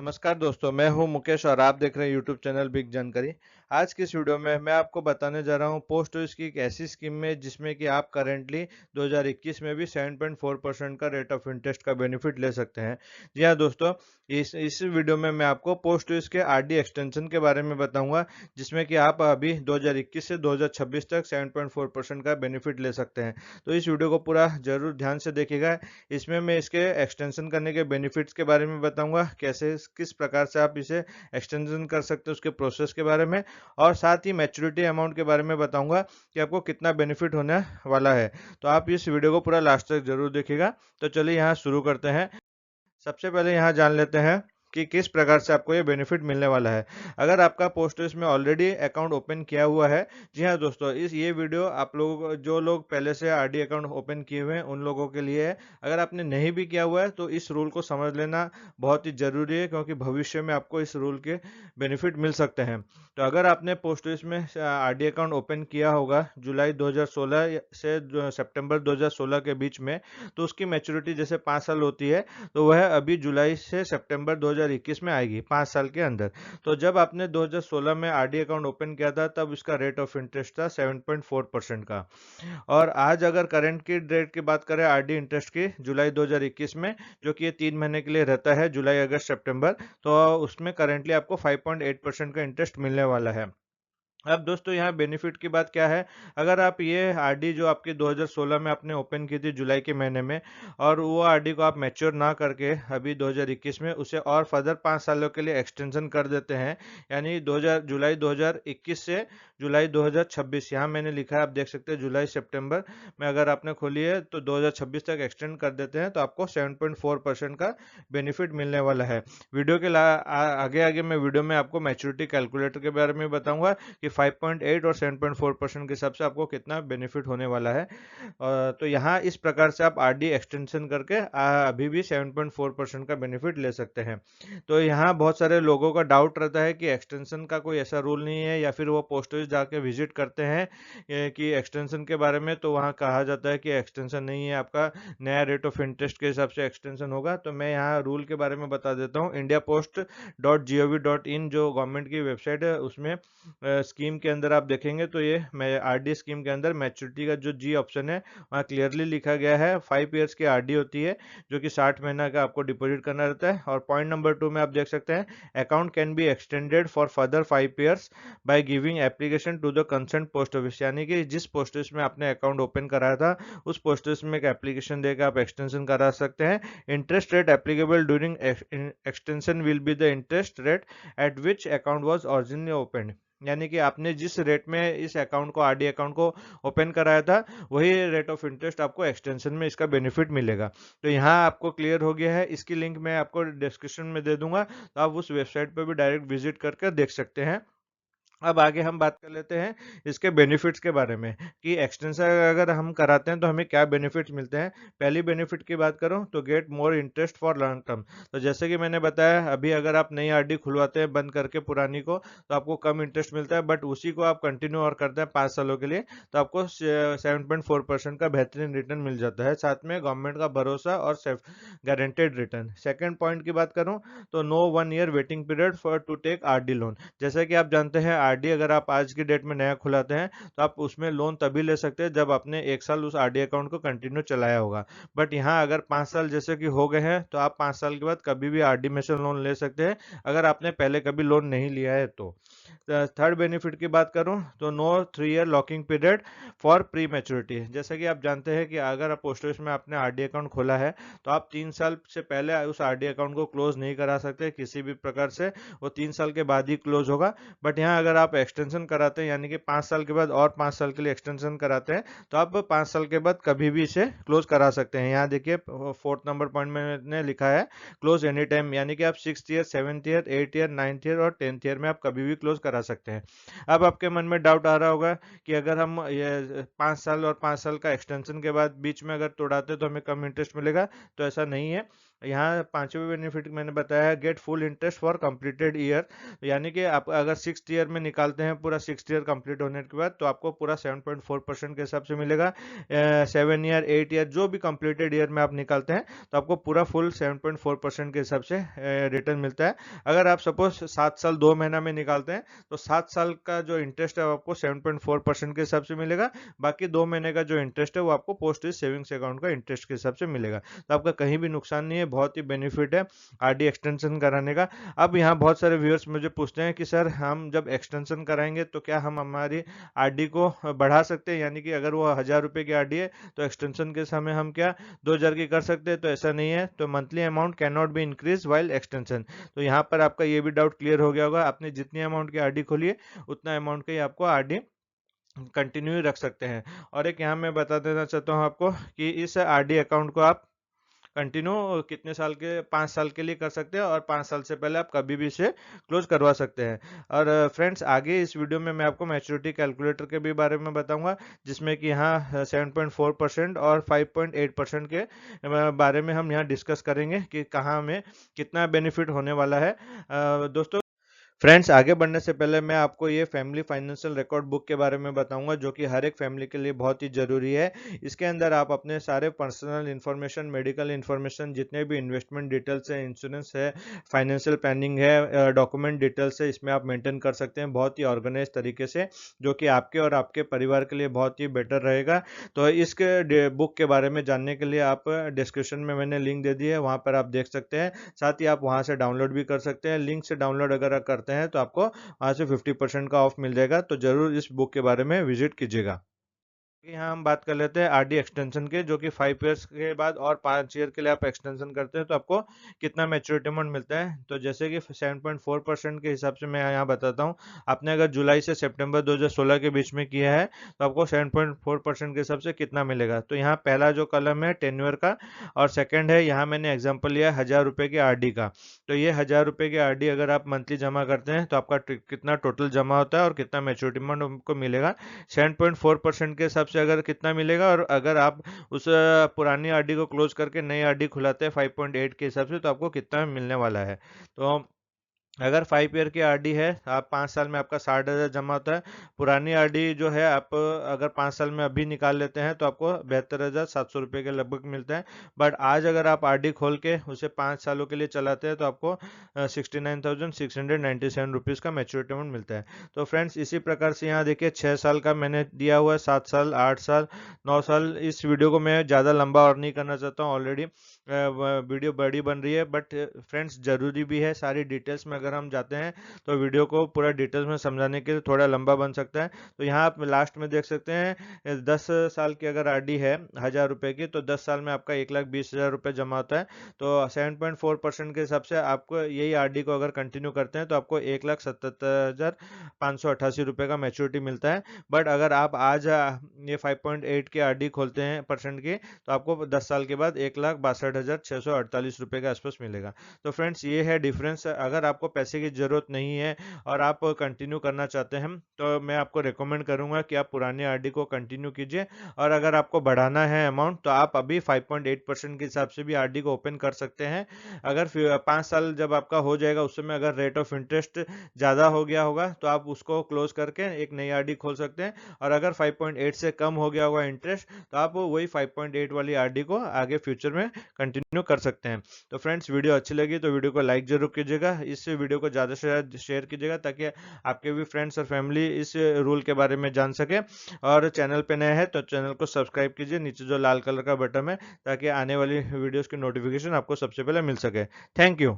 नमस्कार दोस्तों, मैं हूं मुकेश और आप देख रहे हैं यूट्यूब चैनल बिग जानकारी। आज की इस वीडियो में मैं आपको बताने जा रहा हूं पोस्ट ऑफिस की एक ऐसी स्कीम में जिसमें कि आप करेंटली 2021 में भी 7.4% का रेट ऑफ इंटरेस्ट का बेनिफिट ले सकते हैं। जी हां दोस्तों, इस वीडियो में मैं आपको पोस्ट ऑफिस के आरडी एक्सटेंशन के बारे में बताऊंगा, जिसमें कि आप अभी 2021 से 2026 तक 7.4% का बेनिफिट ले सकते हैं। तो इस वीडियो को पूरा जरूर ध्यान से देखिएगा। इसमें मैं इसके एक्सटेंशन करने के बेनिफिट्स के बारे में बताऊंगा, कैसे किस प्रकार से आप इसे एक्सटेंशन कर सकते हैं उसके प्रोसेस के बारे में, और साथ ही मैच्योरिटी अमाउंट के बारे में बताऊंगा कि आपको कितना बेनिफिट होने वाला है। तो आप इस वीडियो को पूरा लास्ट तक जरूर देखिएगा। तो चलिए यहाँ शुरू करते हैं। सबसे पहले यहाँ जान लेते हैं कि किस प्रकार से आपको ये बेनिफिट मिलने वाला है। अगर आपका पोस्ट ऑफिस में ऑलरेडी अकाउंट ओपन किया हुआ है, जी हाँ दोस्तों, इस ये वीडियो आप लोग जो लोग पहले से आरडी अकाउंट ओपन किए हुए हैं उन लोगों के लिए है। अगर आपने नहीं भी किया हुआ है तो इस रूल को समझ लेना बहुत ही जरूरी है, क्योंकि भविष्य में आपको इस रूल के बेनिफिट मिल सकते हैं। तो अगर आपने पोस्ट ऑफिस में आरडी अकाउंट ओपन किया होगा जुलाई 2016 से सितंबर 2016 के बीच में, तो उसकी मैच्योरिटी जैसे 5 साल होती है, तो वह अभी जुलाई से सितंबर 2021 में आएगी, 5 साल के अंदर। तो जब आपने 2016 में आरडी अकाउंट ओपन किया था तब इसका रेट ऑफ इंटरेस्ट था 7.4% का। और आज अगर करंट की रेट की बात करें आरडी इंटरेस्ट की जुलाई 2021 में, जो कि ये 3 महीने के लिए रहता है, जुलाई अगस्त सितंबर, तो उसमें करेंटली आपको 5.8% का इंटरेस्ट मिलने वाला है। अब दोस्तों यहाँ बेनिफिट की बात क्या है। अगर आप ये आरडी जो आपकी 2016 में आपने ओपन की थी जुलाई के महीने में, और वो आरडी को आप मैच्योर ना करके अभी 2021 में उसे और फर्दर 5 सालों के लिए एक्सटेंशन कर देते हैं, यानी 2000 जुलाई 2021 से जुलाई 2026, यहाँ मैंने लिखा है, आप देख सकते हैं जुलाई सितंबर में अगर आपने खोली है तो 2026 तक एक्सटेंड कर देते हैं, तो आपको 7.4% का बेनिफिट मिलने वाला है। वीडियो के आगे आगे मैं वीडियो में आपको मैच्योरिटी कैलकुलेटर के बारे में बताऊंगा कि 5.8 और 7.4% के हिसाब से आपको कितना बेनिफिट होने वाला है। तो यहाँ इस प्रकार से आप आरडी एक्सटेंशन करके अभी भी 7.4% का बेनिफिट ले सकते हैं। तो यहाँ बहुत सारे लोगों का डाउट रहता है कि एक्सटेंशन का कोई ऐसा रूल नहीं है, या फिर वो पोस्ट ऑफिस जाके विजिट करते हैं कि एक्सटेंशन के बारे में, तो वहाँ कहा जाता है कि एक्सटेंशन नहीं है, आपका नया रेट ऑफ इंटरेस्ट के हिसाब से एक्सटेंशन होगा। तो मैं यहाँ रूल के बारे में बता देता हूँ। indiapost.gov.in जो गवर्नमेंट की वेबसाइट है, उसमें स्कीम के अंदर आप देखेंगे तो ये आरडी स्कीम के अंदर मैच्योरिटी का जो जी ऑप्शन है, वहाँ क्लियरली लिखा गया है 5 ईयर्स की आरडी होती है, जो कि 60 महीना का आपको डिपॉजिट करना रहता है। और पॉइंट नंबर 2 में आप देख सकते हैं, account can be extended for further 5 years by giving application to the concern post office, यानी कि जिस पोस्ट ऑफिस में आपने अकाउंट ओपन कराया था उस पोस्ट ऑफिस में एक एप्लीकेशन देकर आप एक्सटेंशन करा सकते हैं। Interest rate applicable during extension will be the interest rate at which account was originally open, यानी कि आपने जिस रेट में इस अकाउंट को आरडी अकाउंट को ओपन कराया था वही रेट ऑफ इंटरेस्ट आपको एक्सटेंशन में इसका बेनिफिट मिलेगा। तो यहाँ आपको क्लियर हो गया है। इसकी लिंक मैं आपको डिस्क्रिप्शन में दे दूंगा, तो आप उस वेबसाइट पर भी डायरेक्ट विजिट करके देख सकते हैं। अब आगे हम बात कर लेते हैं इसके बेनिफिट्स के बारे में कि एक्सटेंशन अगर हम कराते हैं तो हमें क्या बेनिफिट्स मिलते हैं। पहली बेनिफिट की बात करूं तो get more interest for long term. तो जैसे कि मैंने बताया, अभी अगर आप नई आरडी खुलवाते हैं बंद करके पुरानी को, तो आपको कम इंटरेस्ट मिलता है, बट उसी को आप कंटिन्यू और करते हैं 5 सालों के लिए, तो आपको 7.4% का बेहतरीन रिटर्न मिल जाता है, साथ में गवर्नमेंट का भरोसा और गारंटेड रिटर्न। सेकेंड पॉइंट की बात करूं तो no 1 year waiting period for to take RD loan. जैसा कि आप जानते हैं, आरडी अगर आप आज की डेट में नया खुलाते हैं तो आप उसमें लोन तभी ले सकते हैं जब आपने 1 साल उस आरडी अकाउंट को कंटिन्यू चलाया होगा। बट यहाँ अगर 5 साल जैसे कि हो गए हैं, तो आप 5 साल के बाद कभी भी आरडी में से लोन ले सकते हैं, अगर आपने पहले कभी लोन नहीं लिया है तो। थर्ड बेनिफिट की बात करूं तो no 3 year locking period for pre maturity. जैसे कि आप जानते हैं कि अगर आप पोस्ट ऑफिस में आपने आरडी अकाउंट खोला है, तो आप 3 साल से पहले उस आरडी अकाउंट को क्लोज नहीं करा सकते किसी भी प्रकार से, वो 3 साल के बाद ही क्लोज होगा। बट यहाँ अगर आप एक्सटेंशन कराते हैं, यानी कि 5 साल के बाद और 5 साल के लिए एक्सटेंशन कराते हैं, तो आप 5 साल के बाद कभी भी इसे क्लोज करा सकते हैं। यहाँ देखिए फोर्थ नंबर पॉइंट में मैंने लिखा है क्लोज एनी टाइम, यानी कि आप 6th year, 7th year, 8th year, 9th year और 10th ईयर में आप कभी भी क्लोज करा सकते हैं। अब आपके मन में डाउट आ रहा होगा कि अगर हम ये 5 साल और 5 साल का एक्सटेंशन के बाद बीच में अगर तोड़ाते तो हमें कम इंटरेस्ट मिलेगा। तो ऐसा नहीं है। यहाँ पांचवें बेनिफिट मैंने बताया है, get full interest for completed year. यानी कि आप अगर 6th ईयर में निकालते हैं, पूरा 6th ईयर कंप्लीट होने के बाद, तो आपको पूरा 7.4% के हिसाब से मिलेगा। 7 ईयर 8 ईयर जो भी कंप्लीटेड ईयर में आप निकालते हैं, तो आपको पूरा फुल 7.4% के हिसाब से रिटर्न मिलता है। अगर आप सपोज 7 साल 2 महीना में निकालते हैं, तो 7 साल का जो इंटरेस्ट है वो आपको 7.4% के हिसाब से मिलेगा। बाकी 2 महीने का जो इंटरेस्ट है वो आपको पोस्ट सेविंग्स अकाउंट का इंटरेस्ट के हिसाब से मिलेगा। तो आपका कहीं भी नुकसान नहीं है, बहुत ही बेनिफिट है आरडी एक्सटेंशन कराने का। अब यहाँ बहुत सारे व्यूअर्स मुझे पूछते हैं कि सर हम जब एक्सटेंशन कराएंगे तो क्या हम हमारी आरडी को बढ़ा सकते हैं, यानी कि अगर वो 1000 रुपए की आरडी है तो एक्सटेंशन के समय हम क्या 2000 की कर सकते हैं? तो ऐसा नहीं है। तो monthly amount can not be increase while extension. तो यहाँ पर आपका ये भी डाउट क्लियर हो गया होगा। आपने जितनी अमाउंट की आरडी खोली है उतना अमाउंट का ही आपको आरडी कंटिन्यू रख सकते हैं। और एक यहाँ मैं बता देना चाहता हूँ आपको कि इस आरडी अकाउंट को आप कंटिन्यू कितने साल के 5 साल के लिए कर सकते हैं, और 5 साल से पहले आप कभी भी इसे क्लोज करवा सकते हैं। और फ्रेंड्स, आगे इस वीडियो में मैं आपको मैच्योरिटी कैलकुलेटर के भी बारे में बताऊंगा, जिसमें कि यहाँ 7.4% और 5.8% के बारे में हम यहाँ डिस्कस करेंगे कि कहाँ हमें कितना बेनिफिट होने वाला है। दोस्तों, फ्रेंड्स, आगे बढ़ने से पहले मैं आपको ये फैमिली फाइनेंशियल रिकॉर्ड बुक के बारे में बताऊंगा, जो कि हर एक फैमिली के लिए बहुत ही ज़रूरी है। इसके अंदर आप अपने सारे पर्सनल इन्फॉर्मेशन, मेडिकल इन्फॉर्मेशन, जितने भी इन्वेस्टमेंट डिटेल्स है, इंश्योरेंस है, फाइनेंशियल प्लानिंग है, डॉक्यूमेंट डिटेल्स है, इसमें आप मेंटेन कर सकते हैं बहुत ही ऑर्गेनाइज तरीके से, जो कि आपके और आपके परिवार के लिए बहुत ही बेटर रहेगा। तो इसके बुक के बारे में जानने के लिए आप डिस्क्रिप्शन में मैंने लिंक दे दी है, वहाँ पर आप देख सकते हैं। साथ ही आप वहाँ से डाउनलोड भी कर सकते हैं। लिंक से डाउनलोड अगर आप करते हैं तो आपको वहाँ से 50% का ऑफ मिल जाएगा। तो जरूर इस बुक के बारे में विजिट कीजिएगा। यहाँ हम बात कर लेते हैं आरडी एक्सटेंशन के, जो कि 5 ईयर्स के बाद और 5 ईयर के लिए आप एक्सटेंशन करते हैं तो आपको कितना मैच्योरिटी अमाउंट मिलता है। तो जैसे कि 7.4% के हिसाब से मैं यहाँ बताता हूँ। आपने अगर जुलाई से सितंबर 2016 के बीच में किया है तो आपको 7.4% के हिसाब से कितना मिलेगा। तो यहाँ पहला जो कलम है टेन्योर का, और सेकेंड है, यहाँ मैंने एग्जाम्पल लिया 1000 रुपए की आरडी का। तो ये 1000 रुपए की आरडी अगर आप मंथली जमा करते हैं तो आपका कितना टोटल जमा होता है और कितना मैच्योरिटी अमाउंट आपको मिलेगा। 7.4% के हिसाब से अगर कितना मिलेगा, और अगर आप उस पुरानी आरडी को क्लोज करके नई आरडी खुलाते हैं 5.8 के हिसाब से, तो आपको कितना मिलने वाला है। तो अगर 5 ईयर की आरडी है, आप 5 साल में आपका 60,000 जमा होता है। पुरानी आरडी जो है, आप अगर 5 साल में अभी निकाल लेते हैं तो आपको 72,700 रुपये के लगभग मिलता है। बट आज अगर आप आरडी खोल के उसे 5 सालों के लिए चलाते हैं तो आपको 69,697 रुपीज़ का मैच्योरिटी अमाउंट मिलता है। तो फ्रेंड्स, इसी प्रकार से यहाँ देखिए 6 साल का मैंने दिया हुआ है, 7 साल, 8 साल, 9 साल। इस वीडियो को मैं ज़्यादा लंबा और नहीं करना चाहता हूँ, ऑलरेडी वीडियो बड़ी बन रही है। बट फ्रेंड्स, ज़रूरी भी है, सारी डिटेल्स में अगर हम जाते हैं तो वीडियो को पूरा डिटेल्स में समझाने के लिए थोड़ा लंबा बन सकता है। तो यहाँ आप लास्ट में देख सकते हैं 10 साल की अगर आरडी है 1000 रुपए की, तो 10 साल में आपका 1,20,000 रुपये जमा होता है। तो 7.4% के हिसाब से आपको यही आरडी को अगर कंटिन्यू करते हैं तो आपको 1,77,588 रुपये का मैच्योरिटी मिलता है। बट अगर आप आज ये 5.8 की आरडी खोलते हैं परसेंट की, तो आपको 10 साल के बाद 1,62,648 रुपये के आसपास मिलेगा। तो फ्रेंड्स, ये है डिफरेंस। अगर आपको पैसे की ज़रूरत नहीं है और आप कंटिन्यू करना चाहते हैं तो मैं आपको रिकमेंड करूंगा कि आप पुरानी आरडी को कंटिन्यू कीजिए। और अगर आपको बढ़ाना है अमाउंट, तो आप अभी 5.8% के हिसाब से भी आरडी को ओपन कर सकते हैं। अगर 5 साल जब आपका हो जाएगा, उस समय अगर रेट ऑफ इंटरेस्ट ज़्यादा हो गया होगा तो आप उसको क्लोज करके एक नई आरडी खोल सकते हैं। और अगर 5.8 से कम हो गया होगा इंटरेस्ट, तो आप वही 5.8 वाली आरडी को आगे फ्यूचर में कंटिन्यू कर सकते हैं। तो फ्रेंड्स, वीडियो अच्छी लगी तो वीडियो को लाइक जरूर कीजिएगा, इस वीडियो को ज़्यादा से ज़्यादा शेयर कीजिएगा, ताकि आपके भी फ्रेंड्स और फैमिली इस रूल के बारे में जान सके। और चैनल पे नए हैं तो चैनल को सब्सक्राइब कीजिए, नीचे जो लाल कलर का बटन है, ताकि आने वाली वीडियोस की नोटिफिकेशन आपको सबसे पहले मिल सके। Thank you.